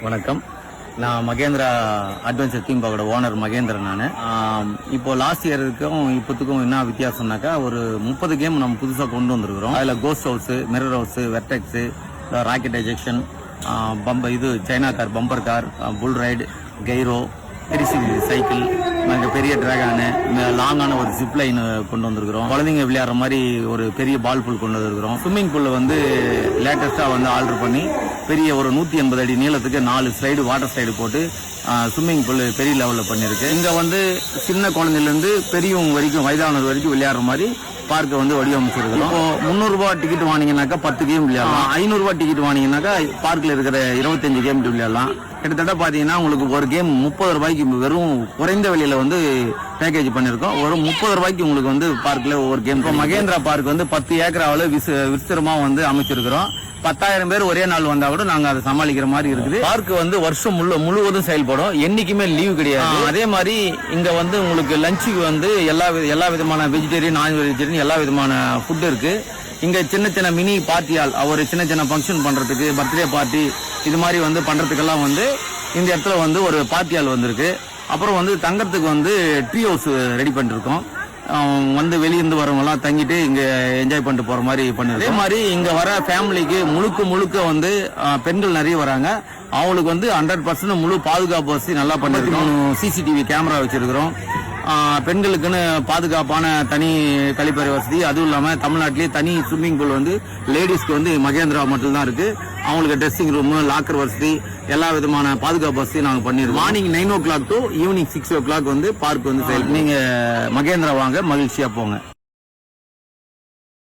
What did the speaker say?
வணக்கம். நான் Mahendra adventure theme பார்க்கோட ஓனர் மகேந்திரன். நான் இப்போ லாஸ்ட் இயருக்கும் இப்போத்துக்கும் என்ன வித்தியாசம்னாக்கா, ஒரு 30 கேம் நம்ம புதுசாக கொண்டு வந்திருக்கிறோம். அதில் ghost house, mirror house, vertex, rocket ejection, China car, bumper car, bull ride, gyro, 360 cycle, பெரிய டிராகானு, லாங்கான ஒரு ஜிப் லைன் கொண்டு வந்திருக்கிறோம். குழந்தைங்க விளையாடுற மாதிரி ஒரு பெரிய பால் பூல் கொண்டு வந்திருக்கிறோம். ஸ்விம்மிங் பூல் லேட்டஸ்டா ஆர்டர் பண்ணி பெரிய ஒரு 180 அடி நீளத்துக்கு 4 ஸ்லைடு, வாட்டர் ஸ்லைடு போட்டு ஸ்விம்மிங் பூல் பெரிய லெவலில் பண்ணிருக்கு. இங்க சின்ன குழந்தையிலேருந்து பெரியவங்க வரைக்கும், வயதானது வரைக்கும் விளையாடுற மாதிரி பார்க்க வடிவமைச்சிருக்கிறோம். இப்போ 300 ரூபாய் டிக்கெட் வாங்கினாக்கா 10 கேம் விளையாடலாம். 500 ரூபாய் டிக்கெட் வாங்கினாக்கா பார்க்கில் இருக்கிற 25 கேம் விளையாடலாம். கிட்டத்தட்ட பாத்தீங்கன்னா உங்களுக்கு ஒரு கேம் 30 ரூபாய்க்கு வெறும் குறைந்த விலையில பேக்கேஜ் பண்ணிருக்கோம். ஒரு 30 ரூபாய்க்கு உங்களுக்கு பார்க்ல ஒரு கேம். இப்போ மகேந்திரா பார்க் 10 ஏக்கராவில் விஸ்தரமா அமைச்சிருக்கிறோம். 10,000 பேர் ஒரே நாள் வந்தா கூட நாங்க அதை சமாளிக்கிற மாதிரி இருக்குது. பார்க் வருஷம் முழுவதும் செயல்படும். என்னைக்குமே லீவு கிடையாது. அதே மாதிரி இங்க உங்களுக்கு லஞ்சுக்கு எல்லா விதமான வெஜிடேரியன், நான் வெஜிடேரியன் எல்லா விதமான ஃபுட் இருக்கு. இங்க சின்ன சின்ன மினி பார்ட்டியால் ஒரு சின்ன சின்ன ஃபங்க்ஷன் பண்றதுக்கு, பர்த்டே பார்ட்டி இது மாதிரி பண்றதுக்கெல்லாம் இந்த இடத்துல ஒரு பார்ட்டியால் வந்திருக்கு. அப்புறம் தங்கறதுக்கு ட்ரீ ஹவுஸ் ரெடி பண்ணிருக்கோம். வெளியிருந்து வரவங்க எல்லாம் தங்கிட்டு இங்க என்ஜாய் பண்ணிட்டு போற மாதிரி பண்ணிருக்கோம். அதே மாதிரி இங்க வர ஃபேமிலிக்கு முழுக்க பெண்கள் நிறைய வராங்க. அவங்களுக்கு 100% முழு பாதுகாப்பு வசதி நல்லா பண்ணிருக்கோம். சிசிடிவி கேமரா வச்சிருக்கிறோம். பெண்களுக்குன்னு பாதுகாப்பான தனி கழிப்பறை வசதி, அதுவும் இல்லாம தமிழ்நாட்டிலேயே தனி ஸ்விம்மிங் பூல் லேடிஸ்க்கு மகேந்திரா மட்டும் தான் இருக்கு. அவங்களுக்கு ட்ரெஸ்ஸிங் ரூம், லாக்கர் வசதி, எல்லா விதமான பாதுகாப்பு வசதி நாங்க பண்ணிருக்கோம். Morning 9 o'clock to evening 6 o'clock park செயல். நீங்க மகேந்திரா வாங்க, மகிழ்ச்சியா போங்க.